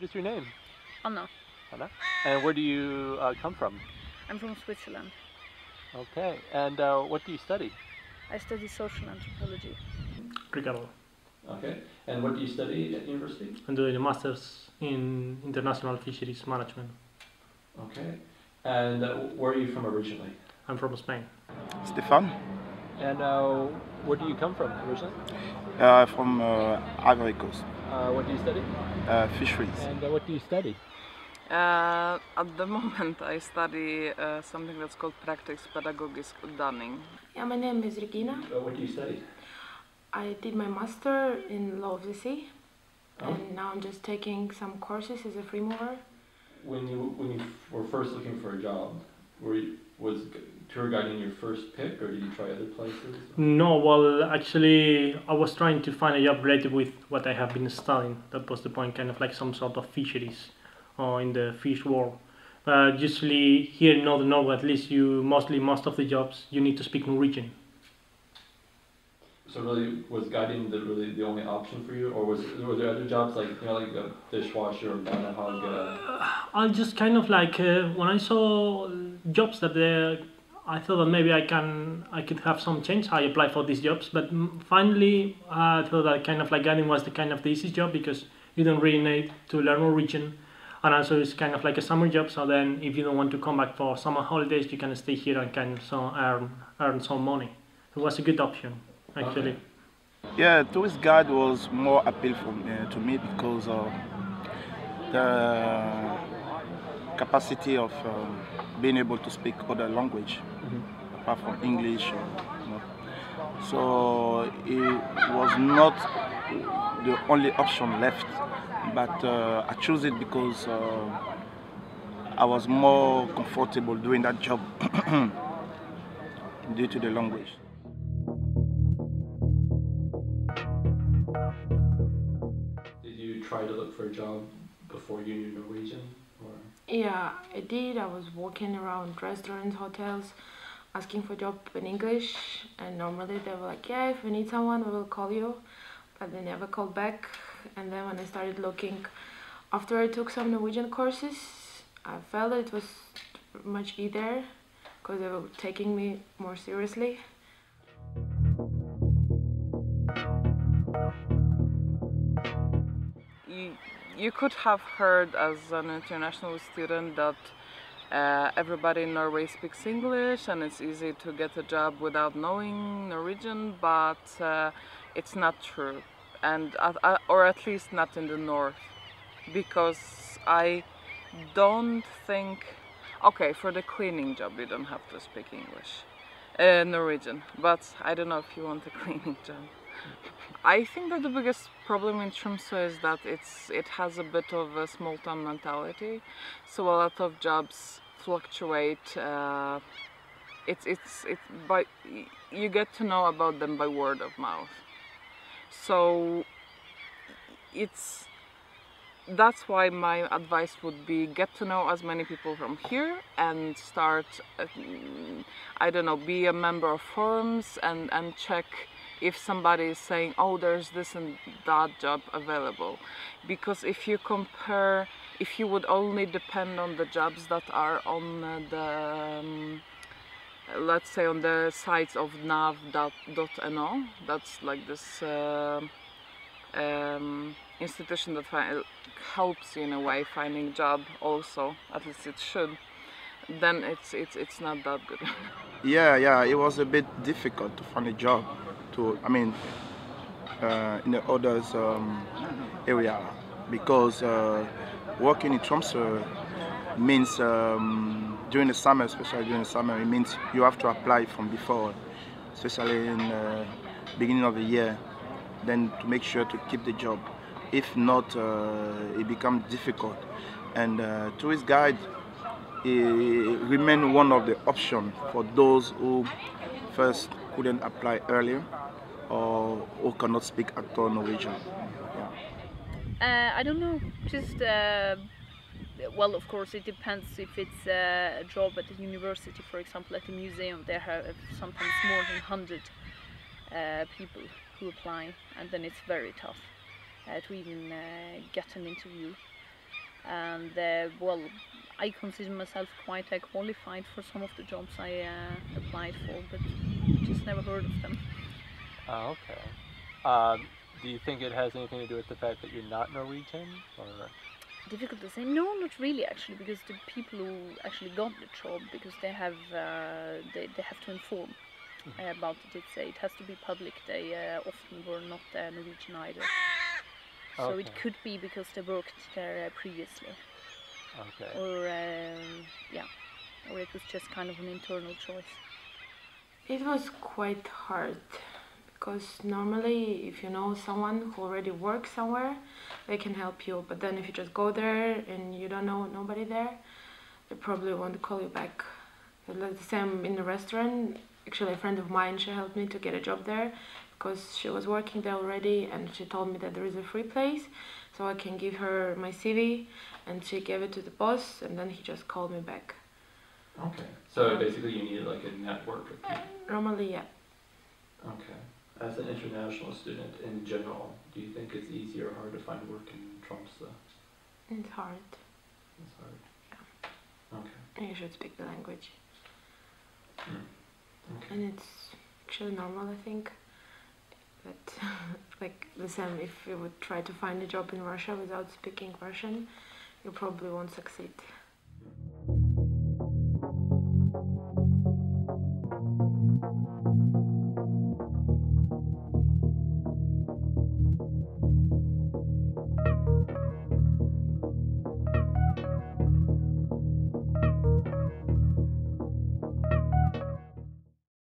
is your name? Anna. Anna. And where do you come from? I'm from Switzerland. Okay. And what do you study? I study social anthropology. Ricardo. Okay. And what do you study at university? I'm doing a master's in international fisheries management. Okay. And where are you from originally? I'm from Spain. Stefan. And where do you come from originally? From Ivory Coast. What do you study? Fisheries. And what do you study? At the moment I study something that's called Praktisk Pedagogisk Utdanning. Yeah, my name is Regina. What do you study? I did my master in Law of the Sea, and now I'm just taking some courses as a free mover. When you were first looking for a job, was tour guiding your first pick, or did you try other places? No, well, actually, I was trying to find a job related with what I have been studying. That was the point, kind of like some sort of fisheries or in the fish world. Usually here in Northern Norway, at least most of the jobs, you need to speak Norwegian. So really, was guiding really the only option for you, or were there other jobs like like a dishwasher or barnehage? I just kind of like when I saw jobs that I thought that maybe I could have some chance. I applied for these jobs, but finally I thought that kind of like guiding was the kind of the easy job because you don't really need to learn Norwegian, and also it's kind of like a summer job. So then, if you don't want to come back for summer holidays, you can stay here and kind of earn some money. It was a good option. Actually. Yeah, tourist guide was more appeal to me because of the capacity of being able to speak other language apart from English. So it was not the only option left, but I chose it because I was more comfortable doing that job due to the language. Try to look for a job before you knew Norwegian? Or? Yeah, I did. I was walking around restaurants, hotels, asking for job in English, and normally they were like, yeah, if we need someone, we will call you, but they never called back. And then when I started looking, after I took some Norwegian courses, I felt that it was much easier because they were taking me more seriously. You could have heard as an international student that everybody in Norway speaks English and it's easy to get a job without knowing Norwegian, but it's not true, and or at least not in the north, because I don't think, okay, for the cleaning job you don't have to speak English, Norwegian, but I don't know if you want a cleaning job. I think that the biggest problem in Tromsø is that it has a bit of a small town mentality, so a lot of jobs fluctuate. You get to know about them by word of mouth. So that's why my advice would be get to know as many people from here and start, I don't know, be a member of forums and check if somebody is saying, oh, there's this and that job available. Because if you compare, if you would only depend on the jobs that are on the, let's say on the sites of nav.no, that's like this institution that helps you in a way finding job also, at least it should, then it's not that good. Yeah, it was a bit difficult to find a job. In the others area, because working in Tromsø means during the summer, especially during the summer, it means you have to apply from before, especially in the beginning of the year, then to make sure to keep the job. If not, it becomes difficult. And tourist guide remain one of the options for those who first couldn't apply earlier or who cannot speak at all Norwegian. Yeah. I don't know, just well, of course it depends. If it's a job at a university, for example, at a museum, there have sometimes more than 100 people who apply, and then it's very tough to even get an interview. and well, I consider myself quite qualified for some of the jobs I applied for, but just never heard of them. Oh, okay. Do you think it has anything to do with the fact that you're not Norwegian, or? Difficult to say. No, not really actually, because the people who actually got the job, because they have to inform about it. It has to be public. They often were not Norwegian either. So Okay. it could be because they worked there previously, Okay. or or it was just kind of an internal choice. It was quite hard because normally if you know someone who already works somewhere, they can help you. But then if you just go there and you don't know nobody there, they probably won't call you back. Like the same in the restaurant. Actually, a friend of mine, she helped me to get a job there because she was working there already, and she told me that there is a free place, so I can give her my CV, and she gave it to the boss, and then he just called me back. Okay. So basically you needed like a network of people. Normally, yeah. Okay. As an international student in general, do you think it's easy or hard to find work in Tromsø? It's hard. It's hard. Okay. And you should speak the language. Okay. And it's actually normal, I think. But like the same, if you would try to find a job in Russia without speaking Russian, you probably won't succeed.